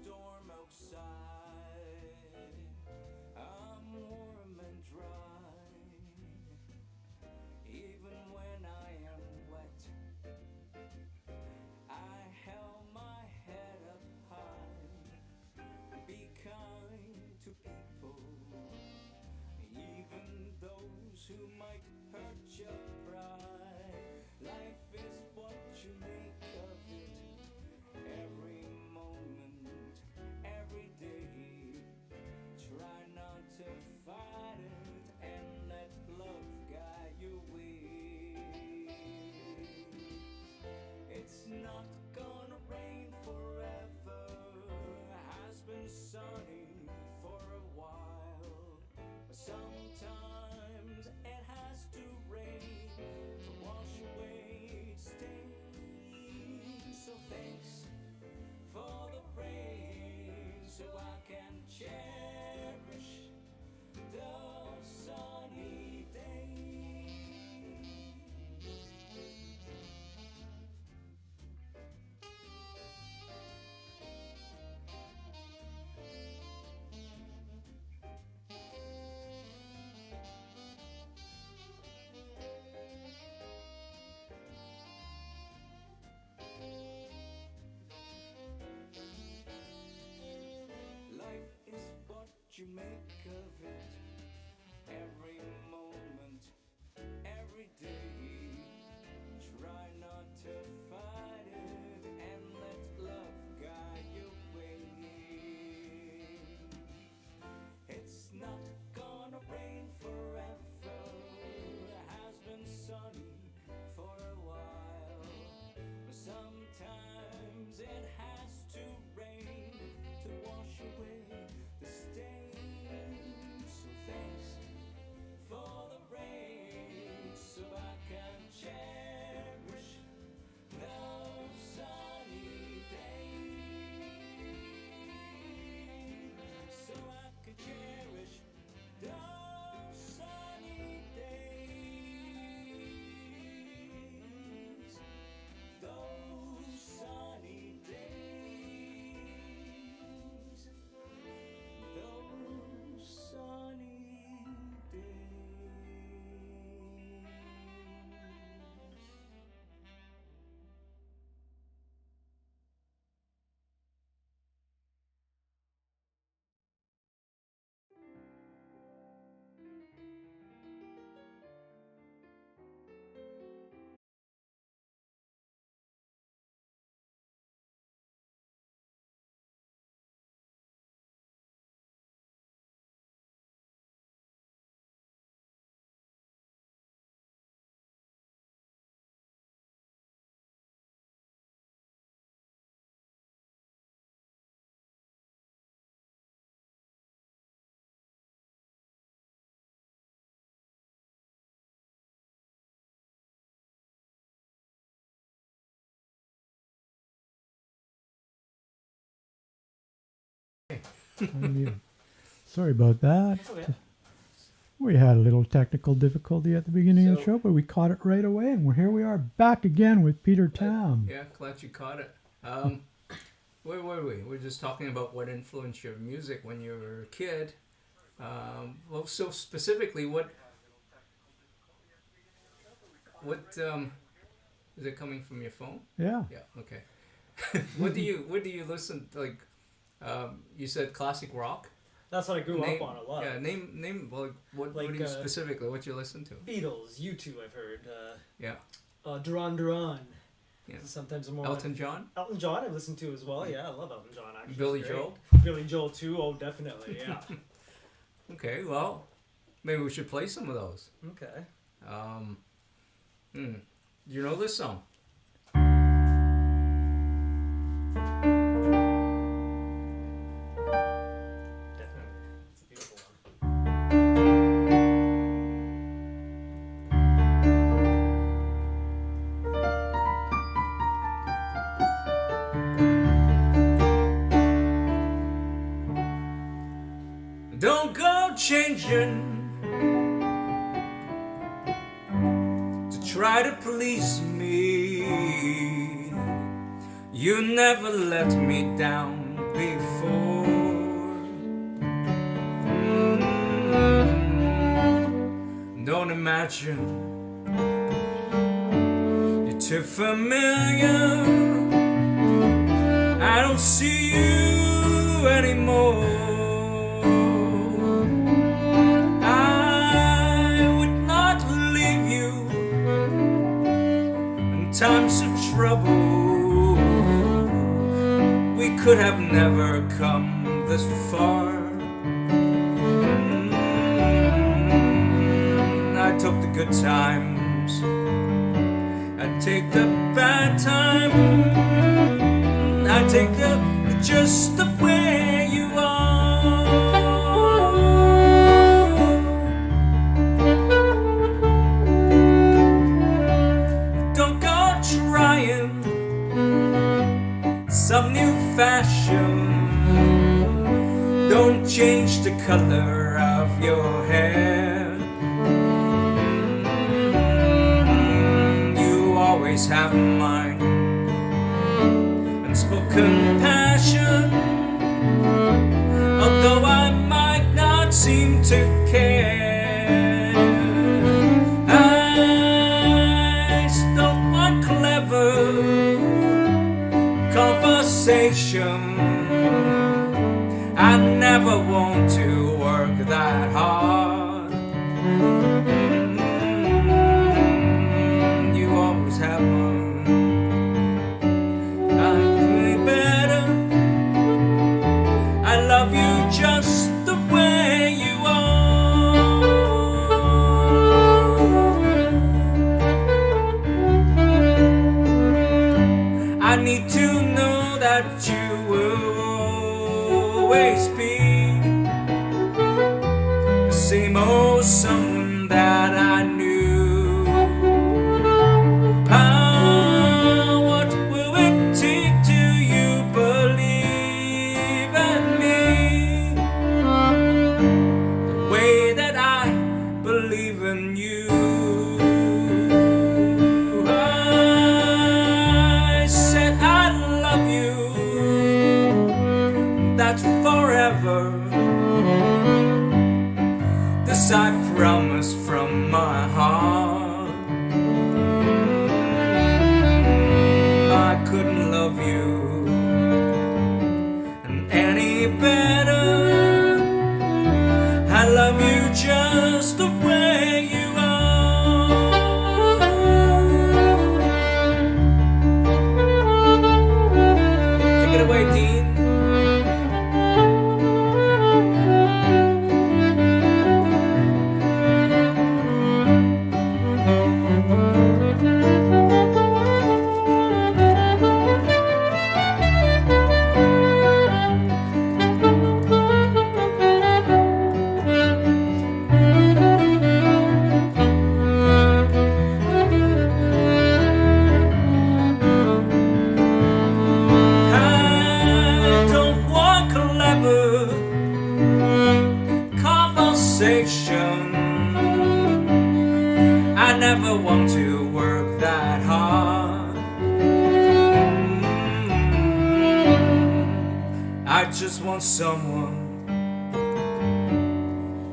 storm outside, I'm warm and dry. Even when I am wet, I held my head up high. Be kind to people, even those who might hurt your pride. Life is what you make of it. Every moment, every day. Try not to fight it and let love guide your way. It's not gonna rain forever. Has been sunny for a while. But sometimes it has to rain to wash away stains. So thanks for the rain, so I can cherish those sunny days. Life is what you make of it. Every moment, every day. Try not to fight it and let love guide your way. It's not gonna rain forever. Has been sunny for a while. But sometimes it has to rain to wash away the stains. So thanks for the rain, so I can cherish those sunny days. So I can cherish those sunny days. Those sunny days. Those sunny days. Sorry about that. Okay. We had a little technical difficulty at the beginning of the So- show, but we caught it right away, and here we are back again with Peter Tam. Yeah, glad you caught it. Where were we? We're just talking about what influenced your music when you were a kid. Well, so specifically, what is it coming from your phone? Yeah. Yeah. Okay. What do you listen to, like? You said classic rock. That's what I grew Name- up on a lot. Yeah. Name. Well, what do you specifically? What you listen to? Beatles, U2 I've heard. Yeah. Duran Duran. Yeah. Sometimes more Elton John. Elton John I've listened to as well. Yeah, I love Elton John actually. Billy He's great. Joel. Billy Joel too. Oh, definitely. Yeah. Okay. Well, maybe we should play some of those. Okay. You know this song? Definitely. It's a beautiful one. Don't go changing to try to please me. You never let me down, before. Don't imagine you're too familiar. I don't see you anymore. I would not leave you in times of trouble. We could have never come this far. I took the good times, I take the bad times, I take the just the way you are. Don't go trying some new fashion. Don't change the color of your hair. Always have mine unspoken passion, although I might not seem to care. I don't want clever conversation. I never want to work that hard. Have mine. I play better. I love you just the way you are. I need to know that you will always be the same old someone that I knew. What will it take till you believe in me the way that I believe in you? I said I love you, that's forever. This I promise from my heart. I couldn't love you any better. I love you just the way you are. Take it away, Dean. I never want to work that hard. I just want someone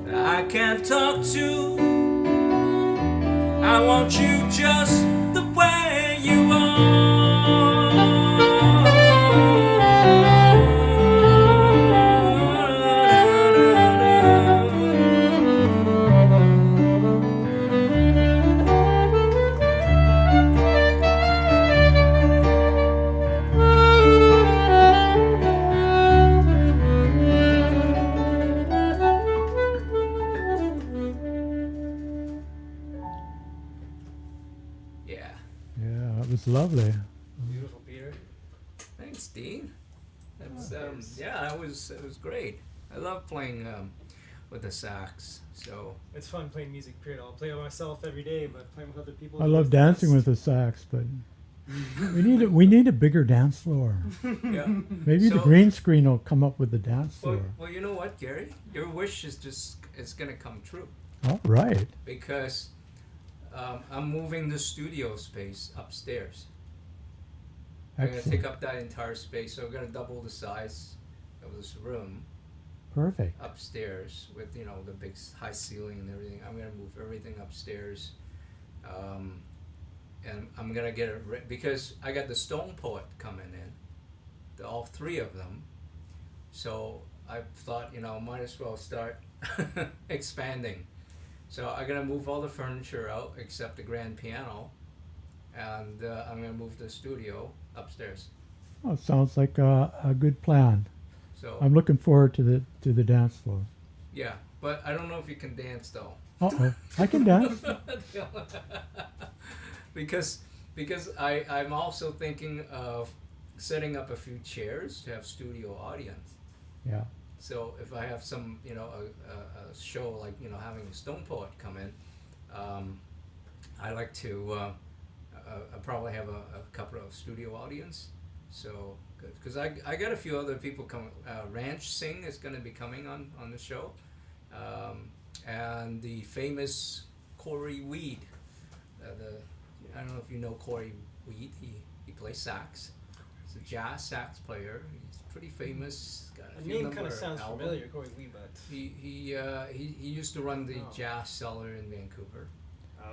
that I can talk to. I want you just the way you are. Yeah, it was lovely. Beautiful, Peter. Thanks, Dean. That's Thanks. yeah, it was great. I love playing with the sax. So It's fun playing music, period. I'll play it myself every day, but playing with other people. I is love always the dancing best. with the sax, but we need a bigger dance floor. yeah. Maybe the So- green screen will come up with the dance floor. Well, you know what, Gary? Your wish is gonna come true All right. because I'm moving the studio space upstairs. I'm gonna Excellent. take up that entire space, so we're gonna double the size. of this room Perfect. upstairs with, you know, the big high ceiling and everything. I'm gonna move everything upstairs, and I'm gonna get it because I got the Stone Poet coming in, all three of them. So I thought, you know, might as well start expanding. So I'm gonna move all the furniture out except the grand piano, and I'm gonna move the studio upstairs. Oh, sounds like a good plan. So I'm looking forward to the dance floor. yeah, but I don't know if you can dance though. Uh-oh. I can dance. because I'm also thinking of setting up a few chairs to have studio audience. Yeah. So if I have some, you know, a show like, you know, having a Stone Poet come in, I like to probably have a couple of studio audience. So, because I got a few other people coming. Ranch Singh is going to be coming on the show, and the famous Corey Weed. I don't know if you know Corey Weed. He plays sax. He's a jazz sax player. He's pretty famous. Got a The few name number kind of of sounds albums. familiar, Corey Lee, but He used to run the Oh. Jazz Cellar in Vancouver.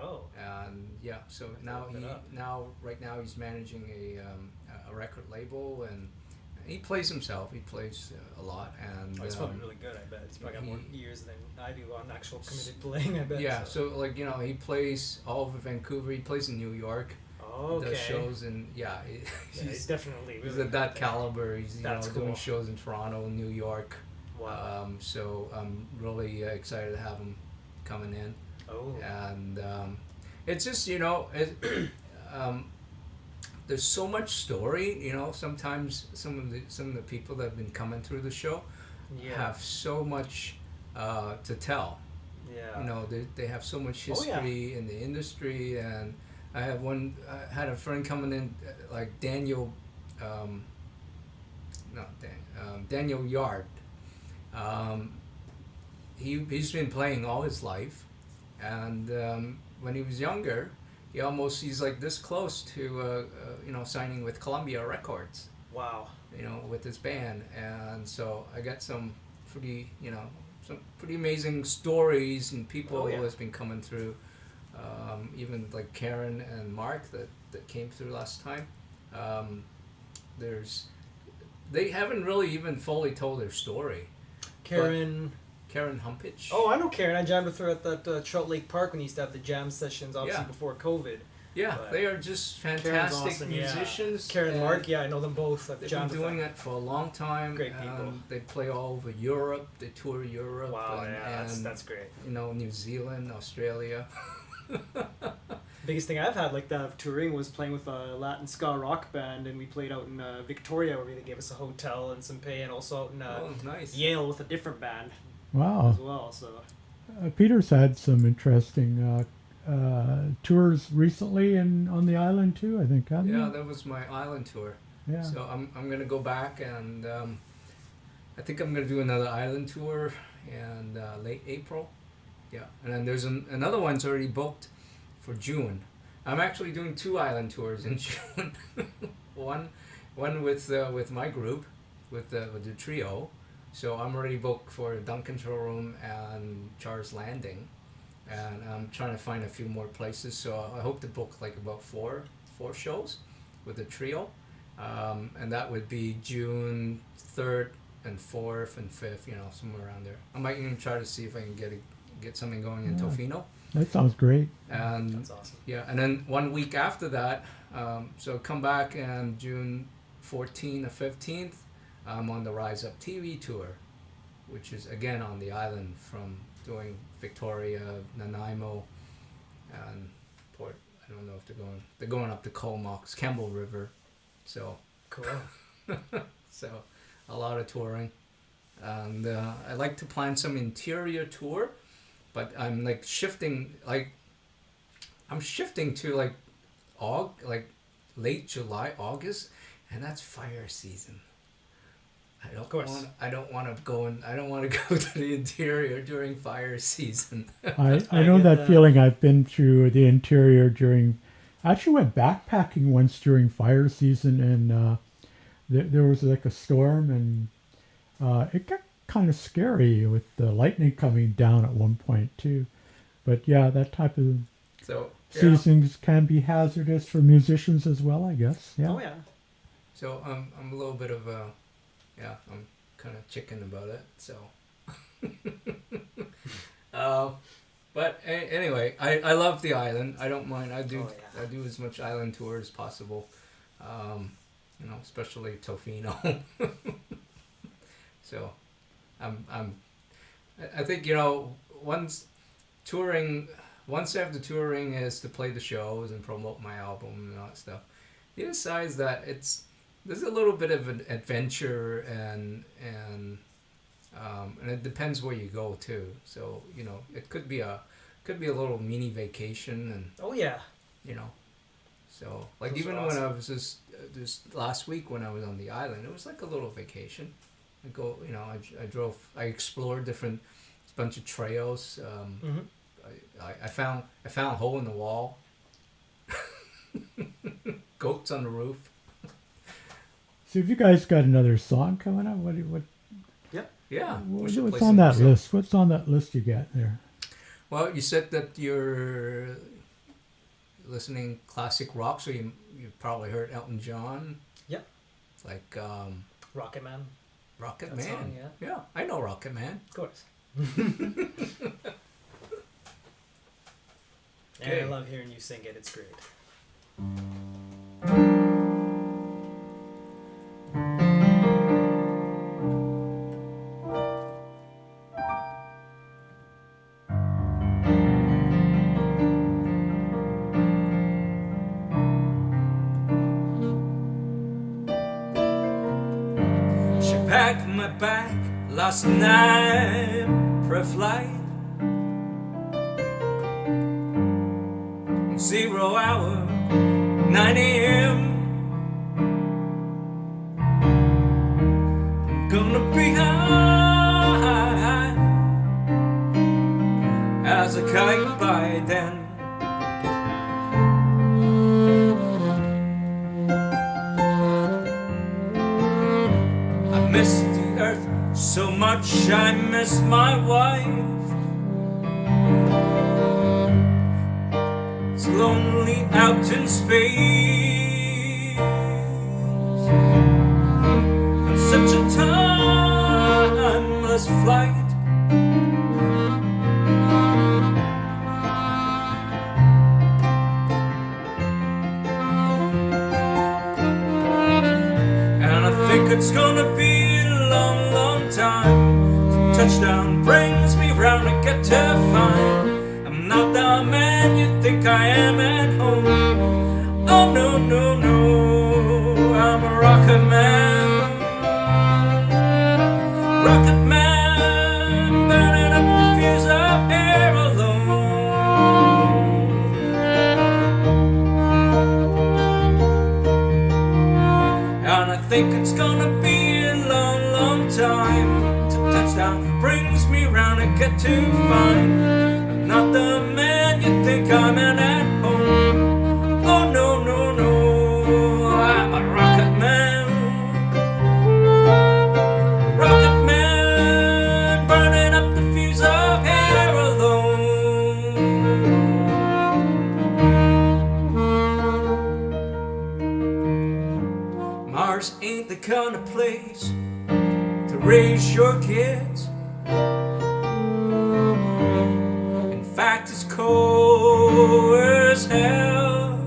oh, And yeah, so Have to now look that up. right now he's managing a record label, and he plays himself. He plays a lot, and oh, it's probably really good. I bet it's probably got more he- years than I do on actual committed playing. I bet. yeah. So like, you know, he plays all over Vancouver. He plays in New York. Oh, okay. Does shows in Yeah, he's definitely he's really at that good there. caliber. He's That's doing cool. shows in Toronto and New York. Wow. So I'm really excited to have him coming in. Oh. And it's just, you know, there's so much story, you know. Sometimes some of the people that have been coming through the show Yeah. have so much to tell. Yeah. You know, they have so much Oh, yeah. history in the industry. And I had a friend coming in, like Daniel, Daniel Yard. He's been playing all his life, and when he was younger, he's like this close to you know, signing with Columbia Records, Wow. you know, with his band. And so I got some pretty amazing stories and people Oh, yeah. who has been coming through, even like Karen and Mark that came through last time. They haven't really even fully told their story. Karen. Karen Humpich. Oh, I know Karen. I jammed with her at that Trout Lake Park when he used to have the jam sessions, obviously Yeah. before COVID. Yeah, But they are just Karen's fantastic awesome, yeah. musicians. Karen and and Mark, yeah, I know them both. I've They've jammed been with doing them. it for a long time. Great people. They play all over Europe. They tour Europe. Wow, and, yeah, and that's great. you know, New Zealand, Australia. Biggest thing I've had like that of touring was playing with a Latin ska rock band, and we played out in Victoria where they gave us a hotel and some pay, and also out in Oh, nice. Yale with a different band Wow. as well. So Peter's had some interesting tours recently on the island too, I think, hasn't Yeah, he? that was my island tour. Yeah. So I'm gonna go back, and I think I'm gonna do another island tour in late April. Yeah, and then there's another one's already booked for June. I'm actually doing 2 island tours in June. one with my group, with the trio. So I'm already booked for Duncan Showroom and Charles Landing, and I'm trying to find a few more places. So I hope to book like about four shows with the trio, and that would be June 3rd and 4th and 5th, you know, somewhere around there. I might even try to see if I can get something going in Yeah. Tofino. That sounds great. And that's awesome. yeah, and then 1 week after that, so come back, and June 14th or 15th, I'm on the Rise Up TV tour, which is again on the island, from doing Victoria, Nanaimo, and Port. I don't know if they're going up to Comox, Campbell River, so Cool. so a lot of touring, and I like to plan some interior tour, but I'm like shifting to like late July, August, and that's fire season. Of course. I don't want to go to the interior during fire season. I I know get that that. feeling. I've been through the interior during. I actually went backpacking once during fire season, and there was like a storm, and It got kind of scary with the lightning coming down at one point too. But yeah, that type of So seasons can be hazardous for musicians as well, I guess. Yeah. Oh yeah. So I'm a little bit of a, I'm kind of chicken about it. So, but anyway, I love the island. I don't mind. I do Oh, yeah. I do as much island tour as possible. Especially Tofino. So, I think once after touring is to play the shows and promote my album and all that stuff. The other side is that there's a little bit of an adventure and it depends where you go too. So it could be a little mini vacation and Oh yeah. so like Those even are when I awesome. was just last week when I was on the island, it was like a little vacation. I go, I drove, I explored different bunch of trails. Mm-hmm. I found a hole in the wall. Goats on the roof. So have you guys got another song coming up? What Yeah. we should what's play on some that music. list? What's on that list you got there? Well, you said that you're listening classic rock, so you probably heard Elton John. Yep. It's like Rocket Man. Rocket That Man. song, yeah. Yeah, I know Rocket Man. Of course. Okay. And I love hearing you sing it. It's great. She packed my bag last night pre-flight. 0 hour, 9 a.m. I'm gonna be high as a kite by then. I miss the earth so much, I miss my wife. It's lonely out in space on such a timeless flight. And I think it's gonna be a long, long time. The touchdown brings me round and get to find I'm not the man you think I am at home. Oh no, no, no, I'm a rocket man. Rocket man, burning up the fuse up here alone. And I think it's gonna be a long, long time till touchdown brings me round and get to find I'm not the man you think I'm at home. Oh no, no, no, I'm a rocket man. Rocket man, burning up the fuse up here alone. Mars ain't the kind of place to raise your kids. In fact, it's cold as hell.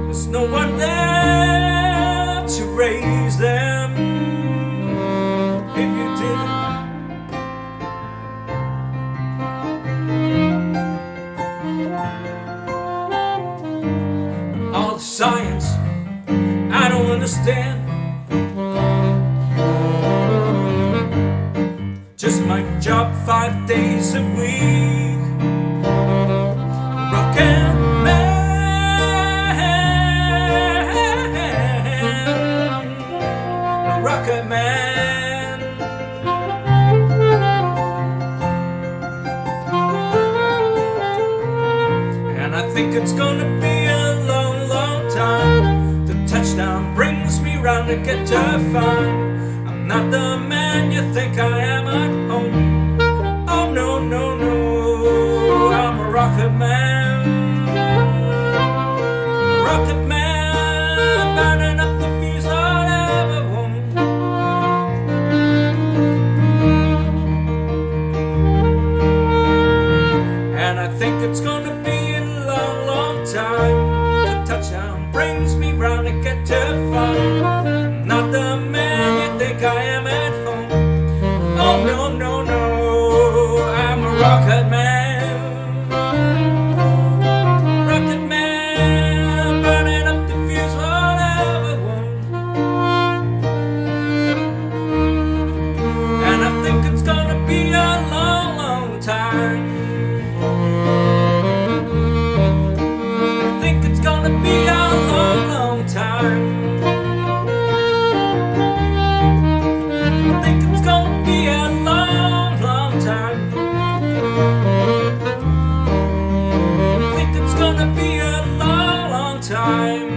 There's no one there to raise them. If you did, all the science I don't understand. Just my job 5 days a week. Rocket man, rocket man. And I think it's gonna be a long, long time. The touchdown brings me round to get to find I'm not the man you think I am at home. Oh no, no, no, I'm a rocket man. Rocket man, burning up the fuse Lord ever want. And I think it's gonna be a long, long time. The touchdown brings me round to get to fun. I'm not the man you think I am at home. Oh no, no, no, I'm a rocket man. Rocket man, burning up the fuse whatever want. And I think it's gonna be a long, long time. I think it's gonna be a long, long time. I think it's gonna be a long, long time. I think it's gonna be a long, long time.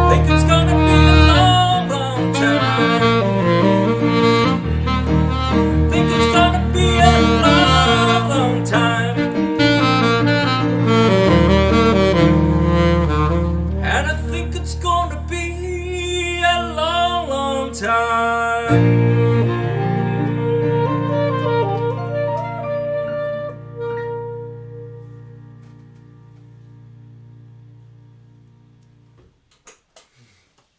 Think it's gonna be a long, long time. Think it's gonna be a long, long time. And I think it's gonna be a long, long time.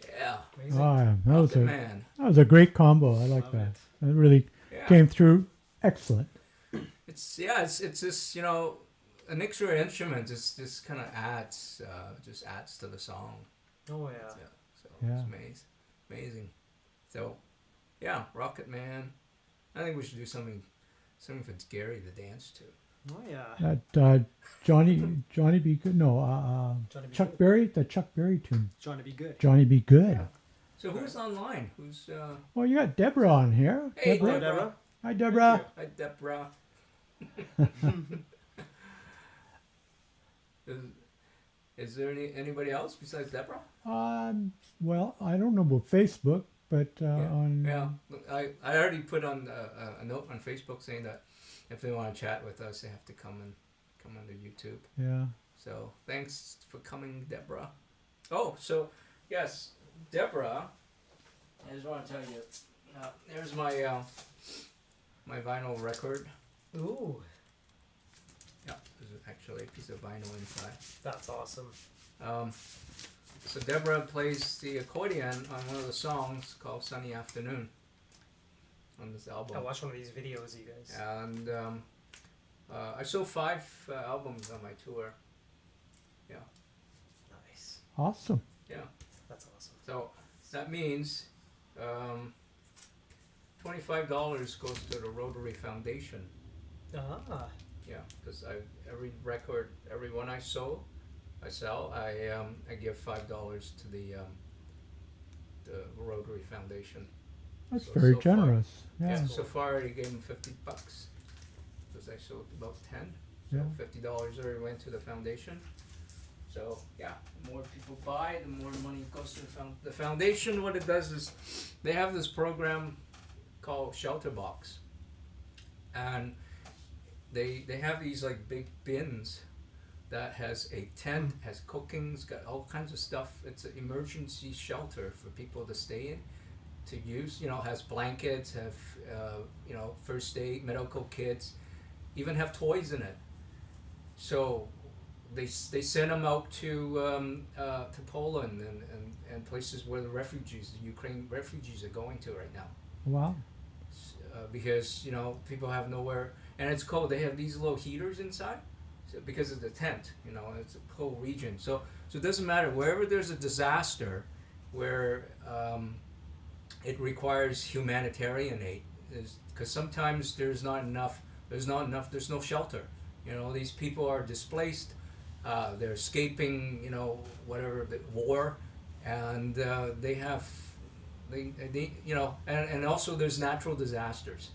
Yeah. Amazing. Oh, yeah, Rocket man. that was a great combo. I like Love that. it. It really Yeah. came through excellent. It's just an extra instrument just kind of adds to the song. Oh yeah. Yeah, so Yeah. it's amazing. So yeah, Rocket Man. I think we should do something for Gary to dance to. Oh yeah. That Johnny Be Good. No, Johnny Be Chuck Good. Berry. The Chuck Berry tune. Trying to be good. Johnny Be Good. Yeah. So who's online? Who's Well, you got Deborah on here. Hey, Deborah. Hello, Deborah. Hi, Deborah. Hi, Deborah. Is there anybody else besides Deborah? Well, I don't know about Facebook, but Yeah. I already put on a note on Facebook saying that if they want to chat with us, they have to come onto YouTube. yeah. So thanks for coming, Deborah. Oh, so yes, Deborah. I just want to tell you. There's my my vinyl record. Ooh, Yeah, there's actually a piece of vinyl inside. that's awesome. So Deborah plays the accordion on one of the songs called "Sunny Afternoon" on this album. I watched one of these videos, you guys. And I sold 5 albums on my tour. Yeah, Nice. Awesome. yeah. That's awesome. So that means $25 goes to the Rotary Foundation. Ah. Yeah, because every one I sell, I give $5 to the Rotary Foundation. That's So- very so far- generous. Yeah, Yeah. so far I already gave them $50 because I sold about 10. So Yeah. $50 already went to the foundation. So yeah, the more people buy, the more money goes to the foundation. What it does is they have this program called Shelter Box, and they have these like big bins that has a tent, has cooking, it's got all kinds of stuff. It's an emergency shelter for people to stay in, to use. Has blankets, have first aid, medical kits, even have toys in it. So they send them out to Poland and places where the Ukraine refugees are going to right now. Wow. Because people have nowhere, and it's cold. They have these little heaters inside, so because of the tent. It's a cold region, so it doesn't matter wherever there's a disaster, where it requires humanitarian aid, because sometimes there's no shelter. You know, these people are displaced, they're escaping, you know, whatever, the war, and they you know, and also there's natural disasters.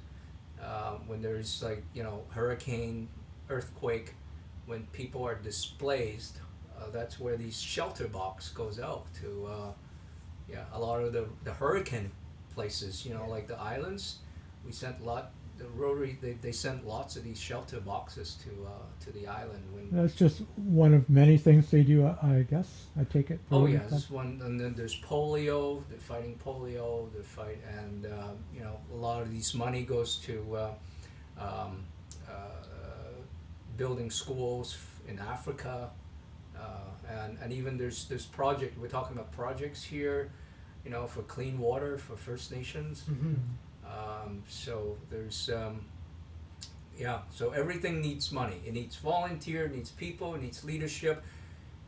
When there's, like, you know, hurricane, earthquake, when people are displaced, that's where these shelter box goes out to, a lot of the hurricane places, you know, like the islands. We sent the Rotary, they sent lots of these shelter boxes to the island. That's just one of many things they do, I guess. I take it. Oh yeah, this one, and then there's polio. They're fighting polio. And you know, a lot of this money goes to building schools in Africa, and even there's project. We're talking about projects here, you know, for clean water for First Nations. Mm-hmm. So there's so everything needs money. It needs volunteer, it needs people, it needs leadership,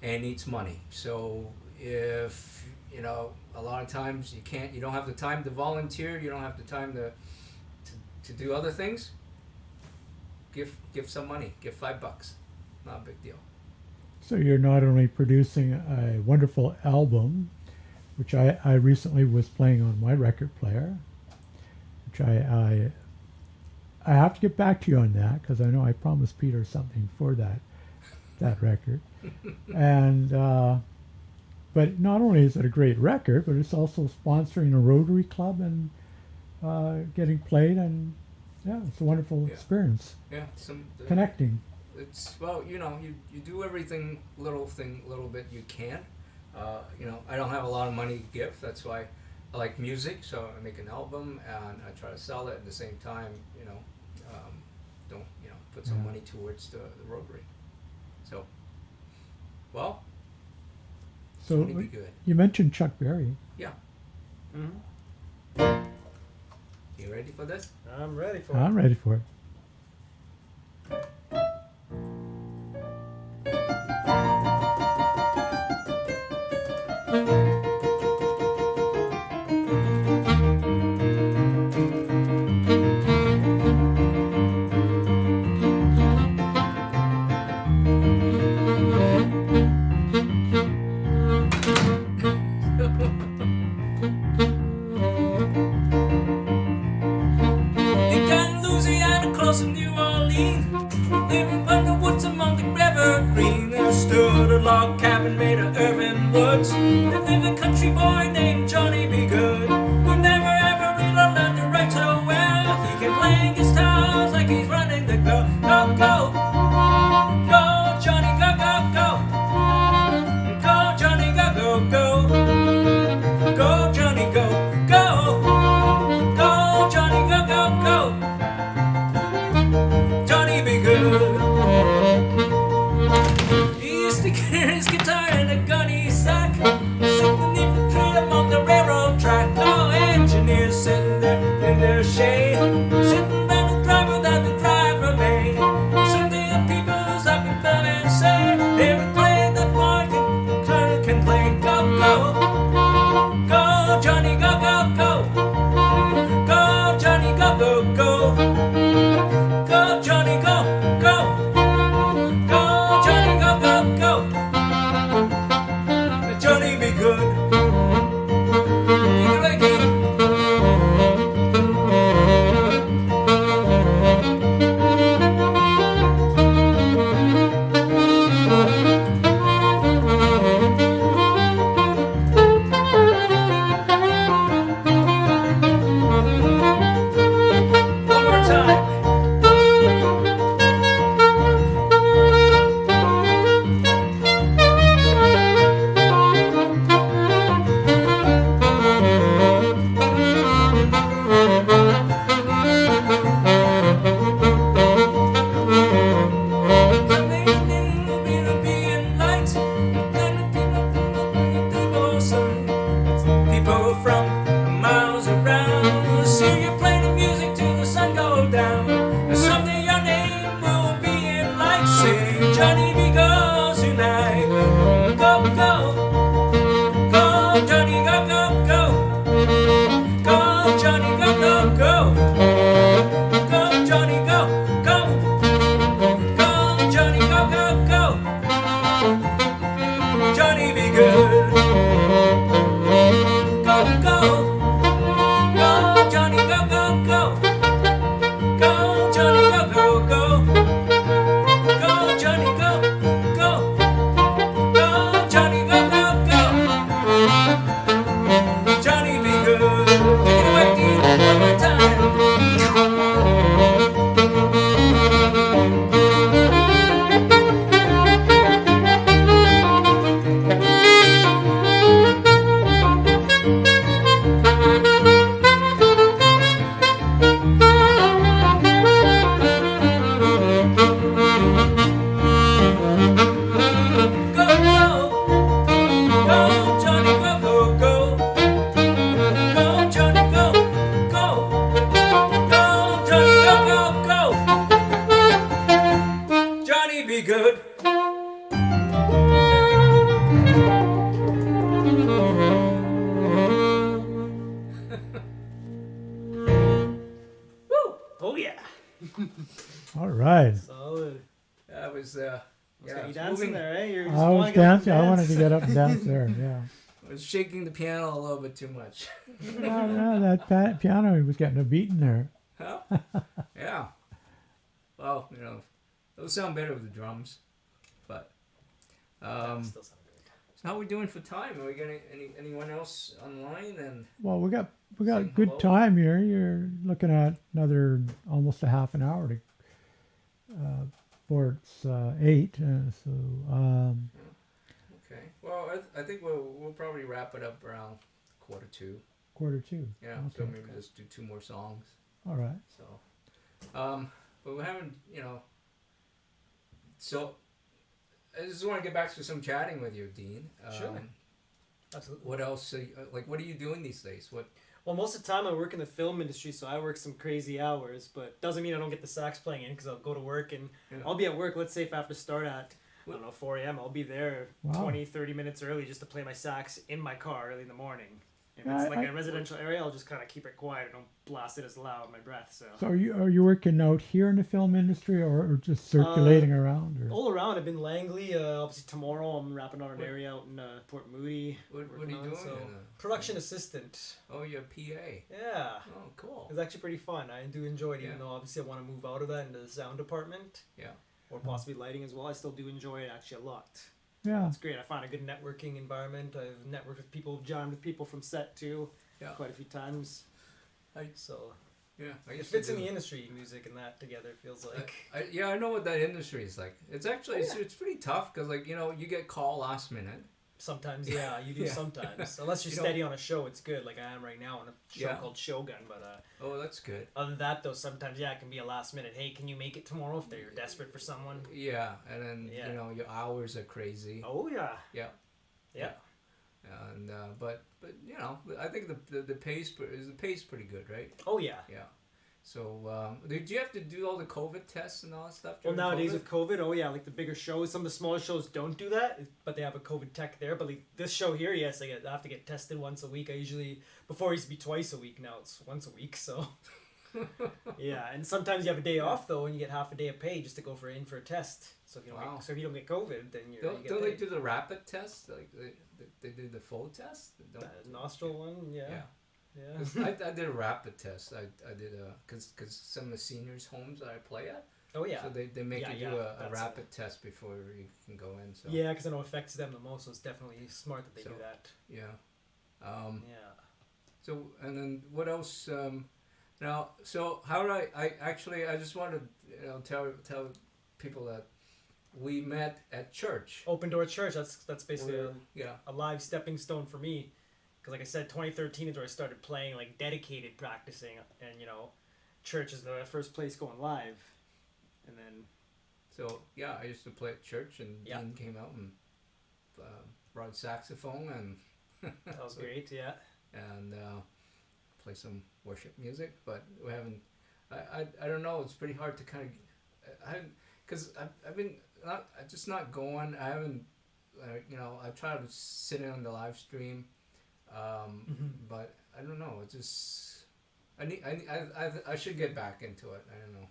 and it needs money. So if, you know, a lot of times you don't have the time to volunteer, you don't have the time to do other things, give some money, give $5, not a big deal. So you're not only producing a wonderful album, which I recently was playing on my record player, which I have to get back to you on that, because I know I promised Peter something for that record. And but not only is it a great record, but it's also sponsoring a Rotary Club and getting played, and yeah, it's a wonderful experience. Yeah, Connecting. It's, well, you know, you do everything little bit you can. You know, I don't have a lot of money to give. That's why I like music. So I make an album and I try to sell it at the same time. You know, don't, you know, put some money towards the Rotary. So, well, So it's gonna be good. you mentioned Chuck Berry. Yeah. Mm-hmm. You ready for this? I'm ready for I'm ready for it. Think I'm Louisiana All right. Solid. I was What's got you it's dancing moving. there, eh? You're just I was wanting to get up and dancing. I wanted to dance. get up and dance there. Yeah. I was shaking the piano a little bit too much. Yeah, that piano was getting a beating there. Huh? Yeah. Well, those sound better with the drums, but Still sound good. so how are we doing for time? Are we getting anyone else online? And Well, we got Saying good hello. time here. You're looking at another almost a half an hour to before it's 8. So okay, well, I think we'll probably wrap it up around 1:45. 1:45. Yeah, so Okay. maybe just do 2 more songs. All right. So, but we haven't, So, I just want to get back to some chatting with you, Dean. Sure. Absolutely. What else? What are you doing these days? What? Well, most of the time I work in the film industry, so I work some crazy hours, but doesn't mean I don't get the sax playing in because I'll go to work and Yeah. I'll be at work, let's say if I have to start at, 4 a.m., I'll be there Wow. 20, 30 minutes early just to play my sax in my car early in the morning. If Yeah, it's like I- a residential area, I'll just kind of keep it quiet. I don't blast it as loud, my breath, so. So are you working out here in the film industry or just circulating around? Or? All around, I've been Langley. Obviously, tomorrow I'm wrapping on an What- area out in Port Moody. What are working you on, doing? so- in Production assistant. Oh, you're a PA. Yeah. Oh, cool. It's actually pretty fun. I do enjoy it, even Yeah. though obviously I want to move out of that into the sound department. Yeah. Or possibly lighting as well. I still do enjoy it actually a lot. Yeah. It's great. I find a good networking environment. I've networked with people, jammed with people from set too, Yeah. quite a few times. I- So Yeah. I it used fits to in do- the industry, music and that together. It feels like. I know what that industry is like. It's actually Oh, yeah. it's pretty tough because you get call last minute. Sometimes, yeah, you do Yeah. sometimes. Unless you're You know- steady on a show, it's good. Like I am right now on a show Yeah. called Shogun. But Oh, that's good. other than that, though, sometimes yeah, it can be a last minute. Hey, can you make it tomorrow if they're desperate for someone? Yeah, and then Yeah. your hours are crazy. Oh yeah. Yeah. Yeah. And but I think the pace pretty good, right? Oh yeah. Yeah. So did you have to do all the COVID tests and all that stuff? Well, during nowadays COVID? with COVID, oh yeah, like the bigger shows, some of the smaller shows don't do that, but they have a COVID tech there. But like this show here, yes, I have to get tested once a week. Before it used to be twice a week, now it's once a week. So yeah, and sometimes you have a day off though, and you get half a day of pay just to go for a test. So if you don't Wow. if you don't get COVID, then you Don't get they paid. do the rapid test? Like they do the full test? The nostril one, yeah. Yeah. Yeah. 'Cause I did a rapid test. I did because some of the seniors' homes that I play at, Oh yeah. so they make Yeah, you yeah, do a that's rapid test before you can go in. So Yeah, because I know it affects them the most, so it's definitely smart that they So- do that. yeah. Yeah. So and then what else? Now, so how do I just want to tell people that we met at church. Open Door Church. That's basically Yeah. a live stepping stone for me, because like I said, 2013 is where I started playing, like dedicated practicing, and church is the first place going live, and then So yeah, I used to play at church, and Yeah. Dean came out and brought a saxophone and that was great. Yeah. and play some worship music. But we haven't. I don't know. It's pretty hard to kind of. Because I've been just not going. I haven't. I try to sit in on the live stream, but I don't know. It just. I should get back into it. I don't know.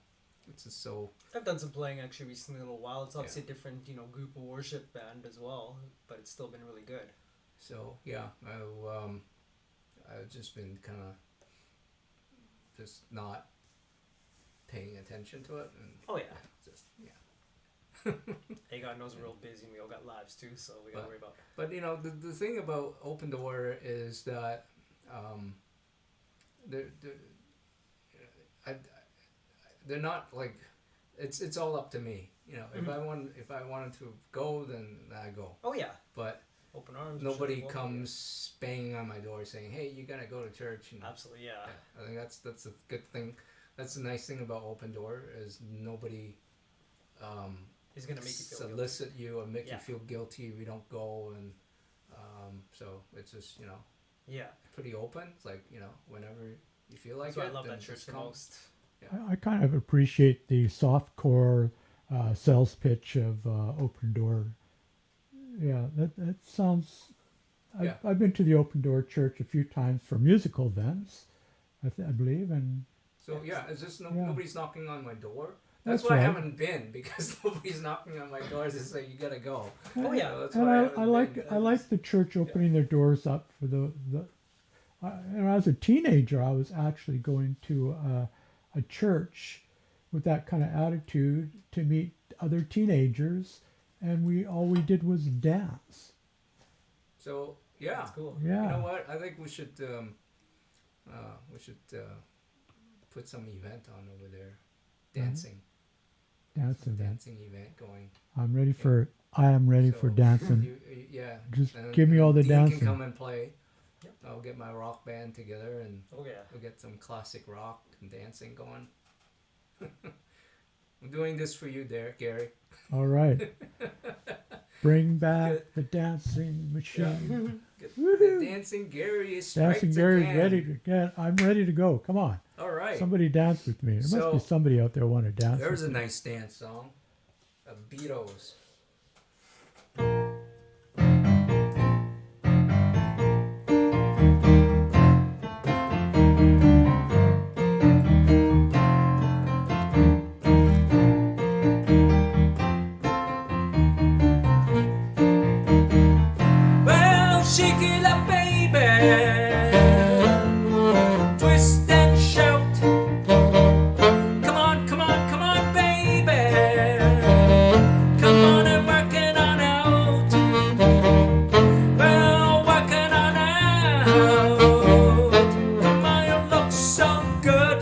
It's just so. I've done some playing actually recently in a little while. It's obviously Yeah. a different, group of worship band as well, but it's still been really good. So yeah, I've just been kind of just not paying attention to it, and Oh yeah. just yeah. Hey, God knows we're real busy and we all got lives too, so we gotta worry about. But the thing about Open Door is that they're not like it's all up to me. If I wanted to go, then I go. Oh yeah. But Open arms. nobody sure, comes banging on my door saying, "Hey, you gotta go to church." And Absolutely, yeah. I think that's a good thing. That's the nice thing about Open Door is nobody He's gonna make you feel guilty. solicit you or make Yeah. you feel guilty if you don't go, and so it's just Yeah. pretty open. It's like whenever you feel like That's why it. I love then that church just the come. most. I kind of appreciate the soft core sales pitch of Open Door. Yeah, that sounds. Yeah. I've been to the Open Door Church a few times for musical events, I believe, and So yeah, it's just Yeah. nobody's knocking on my door. That's That's why I right. haven't been, because nobody's knocking on my doors and saying you gotta go. Oh yeah. So that's And why I haven't like been. I like the church opening their doors up for and as a teenager, I was actually going to a church with that kind of attitude to meet other teenagers, and all we did was dance. So yeah, That's cool. Yeah. you know what? I think we should put some event on over there, dancing, Dancing. dancing event going. I'm ready for. I am ready for So, dancing. Yeah. Just give me all the Dean dancing. can come and play. Yep. I'll get my rock band together and Oh yeah. we'll get some classic rock and dancing going. I'm doing this for you there, Gary. All right. Bring back the dancing machine. Get Woohoo. the dancing Gary is Dancing strikes Gary's again. ready to get. I'm ready to go. Come on. All right. Somebody dance with me. There must So, be somebody out there want to dance. There's with a me. nice dance song. The Beatles. Well, shake it up, baby. Twist and shout. Come on, come on, come on, baby. Come on and work it on out. Well, work it on out. Come on, you look so good.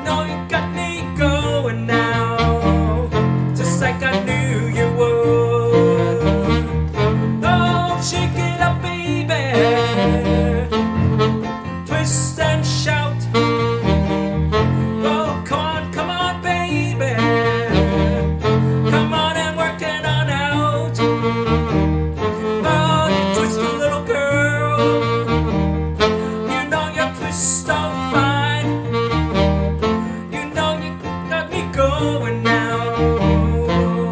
No, you got me going now, just like I knew you would. Oh, shake it up, baby. Twist and shout. Oh, come on, baby. Come on and work it on out. Oh, you twisty little girl. You know you twist so fine. You know you got me going now.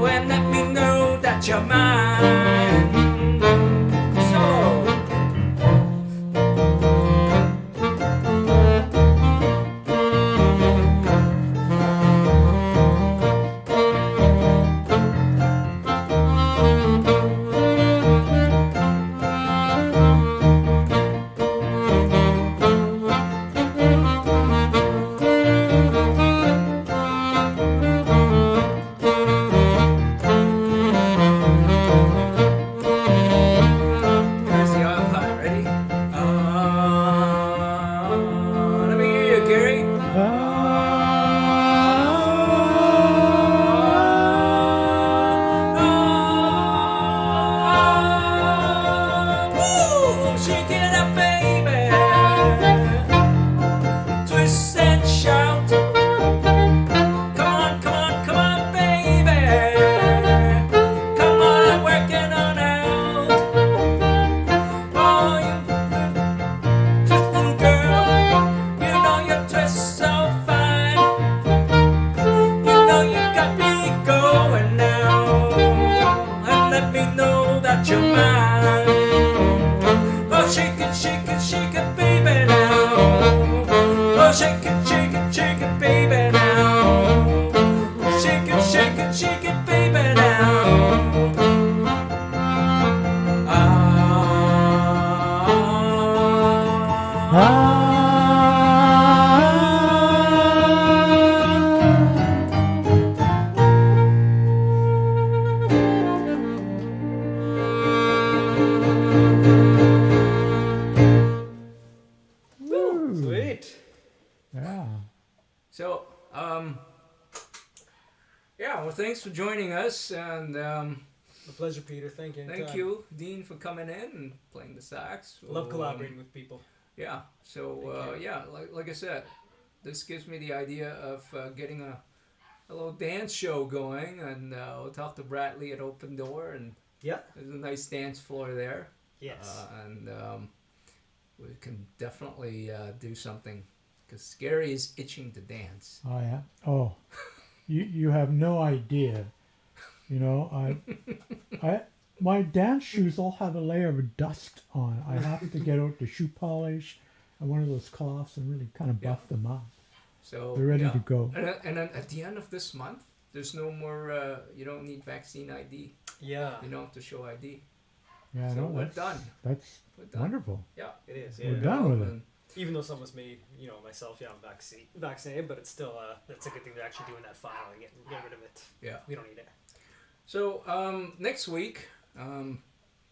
And let me know that you're mine. So. Here's the oil pot. Ready? Let me hear you, Gary. Woo! Shake it up, baby. Twist and shout. Come on, baby. Come on and work it on out. Oh, you twisting girl, you know you twist so fine. You know you got me going now, and let me know that you're mine. Oh, shake it, baby now. Oh, shake it, baby now. Shake it, baby now. Woo. Sweet. Yeah. So, yeah, well, thanks for joining us, and A pleasure, Peter. Thank you. thank anytime. you, Dean, for coming in and playing the sax. Love So, collaborating with people. Yeah, so, Thank you. yeah, like I said, this gives me the idea of getting a little dance show going, and we'll talk to Bradley at Open Door, and Yeah. there's a nice dance floor there. Yes. And we can definitely do something, because Gary is itching to dance. Oh yeah. Oh, you have no idea. You know, my dance shoes all have a layer of dust on. I have to get out the shoe polish one of those cloths and really kind of buff them up. So They're ready yeah. to go. And then at the end of this month, there's no more. You don't need vaccine ID. Yeah, You don't have to show ID. Yeah, So no, we're that's done. That's We're done. wonderful. Yeah. it is. We're Yeah. done with it. And Even though some of us may, myself, I'm vaccinated, but it's still that's a good thing to actually doing that file and get rid of it. Yeah. We don't need it. So next week,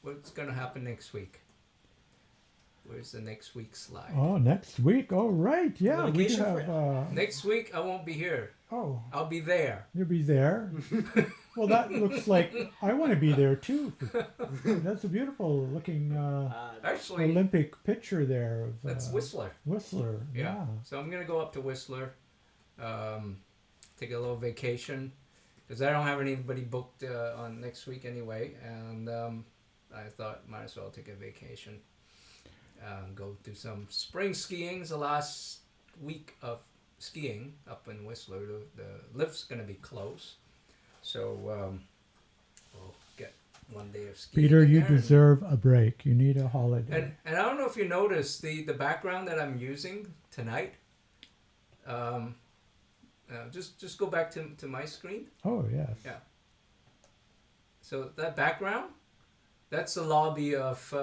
what's gonna happen next week? Where's the next week's slide? Oh, next week. Oh, right. Yeah, we Vacation have. Next week I won't be here. Oh, I'll be there. you'll be there. Well, that looks like I want to be there too. That's a beautiful looking Actually, Olympic picture there of that's Whistler. Whistler. Yeah. So I'm gonna go up to Whistler, take a little vacation, because I don't have anybody booked on next week anyway, and I thought might as well take a vacation. Go do some spring skiing. It's the last week of skiing up in Whistler. The lift's gonna be closed, so we'll get 1 day of skiing. Peter, in you there and- deserve a break. You need a holiday. And I don't know if you noticed the background that I'm using tonight. Just go back to my screen. Oh, yes. Yeah. So that background, that's the lobby of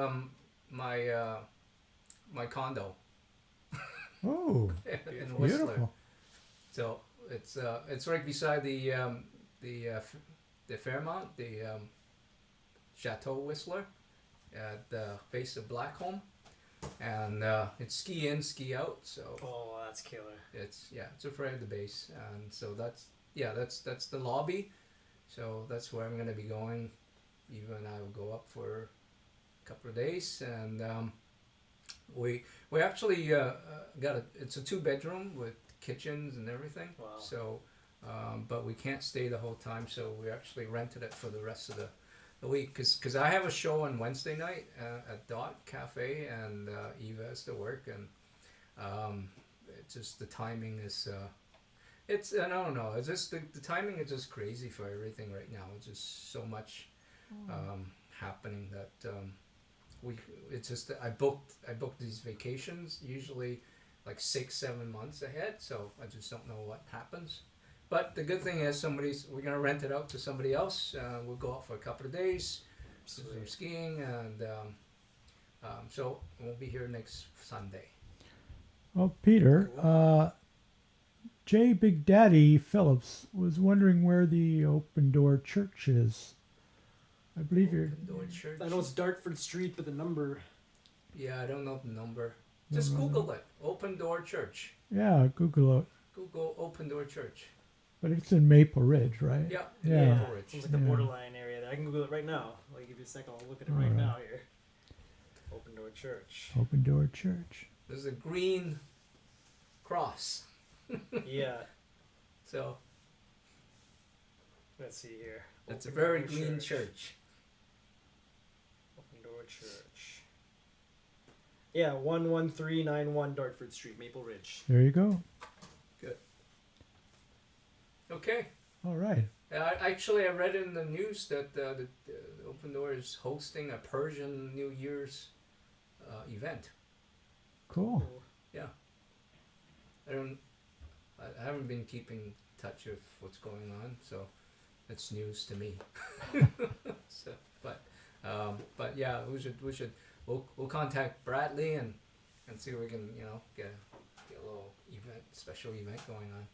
my condo Oh, in Whistler. beautiful. So it's right beside the Fairmont, the Chateau Whistler, at the base of Blackcomb, and it's ski in, ski out. So Oh, that's killer. it's right at the base, and so that's the lobby. So that's where I'm gonna be going. Eva and I will go up for a couple of days, and we actually got it's a 2-bedroom with kitchens and everything. Wow. So, but we can't stay the whole time, so we actually rented it for the rest of the week. Cause I have a show on Wednesday night at Dot Cafe, and Eva has to work, and it's just the timing is. I don't know. It's just the timing is just crazy for everything right now. It's just so much happening that it's just that I booked these vacations usually like 6-7 months ahead. So I just don't know what happens. But the good thing is we're gonna rent it out to somebody else. We'll go out for a couple of days, do some skiing, and so I won't be here next Sunday. Well, Peter, J. Big Daddy Phillips was wondering where the Open Door Church is. I believe you're. Open Door Church. I know it's Dartford Street, but the number. Yeah, I don't know the number. Don't Just know Google it. Open Door Church. Yeah, Google it. Google Open Door Church. But it's in Maple Ridge, right? Yeah. Yeah. Maple Ridge. Seems like the Yeah. borderline area there. I can Google it right now. I'll give you a second. I'll look at it right Alright. now here. Open Door Church. Open Door Church. There's a green cross. Yeah. So Let's see here. it's a Open very Door green church. Open Door Church. Yeah, 11391 Dartford Street, Maple Ridge. There you go. Okay. All right. Actually, I read in the news that the Open Door is hosting a Persian New Year's event. Cool. I haven't been keeping touch of what's going on, so it's news to me. So, but yeah, we'll contact Bradley and see if we can get a little special event going on.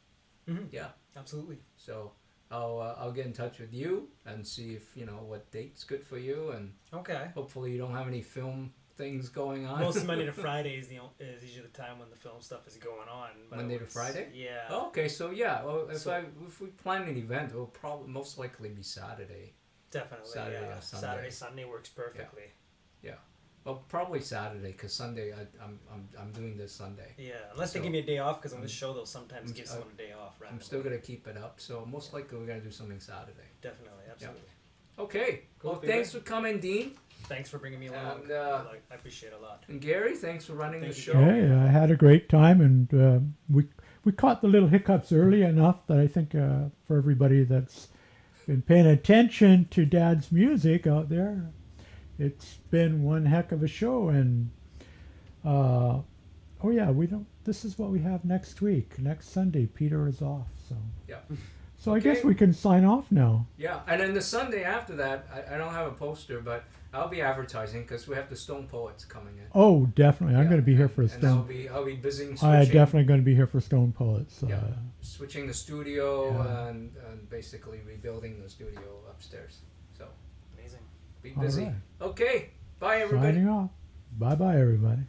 Mm-hmm. Yeah. Absolutely. So I'll get in touch with you and see if what date's good for you, and Okay. hopefully you don't have any film things going on. Most Monday to Friday is usually the time when the film stuff is going on. But Monday to Friday? Yeah. Oh, okay, so yeah, well, if So- if we plan an event, it'll probably most likely be Saturday. Definitely. Saturday yeah. or Sunday. Saturday, Sunday works perfectly. Well, probably Saturday, because Sunday I'm doing this Sunday. Yeah. Unless they So, give me a day off, because on this I'm- show they'll sometimes I'm- give someone a day off. I'm Randomly. still gonna keep it up, so most likely we're gonna do something Saturday. Definitely. Absolutely. Okay. Cool, Well, Peter. thanks for coming, Dean, Thanks for bringing me along. And, I appreciate it a lot. and Gary. Thanks for running Thank the you, show. Hey, I had a great time, and we caught the little hiccups early enough that I think for everybody that's been paying attention to Dad's music out there, it's been one heck of a show, and Oh yeah, we don't. This is what we have next week. Next Sunday, Peter is off. So. Yeah. So I Okay. guess we can sign off now. Yeah, and then the Sunday after that, I don't have a poster, but I'll be advertising because we have the Stone Poets coming in. Oh, definitely. I'm Yeah, going to be here for a and Stone. I'll be busy I'm switching, definitely going to be here for Stone Poets. Yeah. switching the studio Yeah. and basically rebuilding the studio upstairs. So Amazing. be All busy. right. Okay, bye everybody. Signing off. Bye bye, everybody.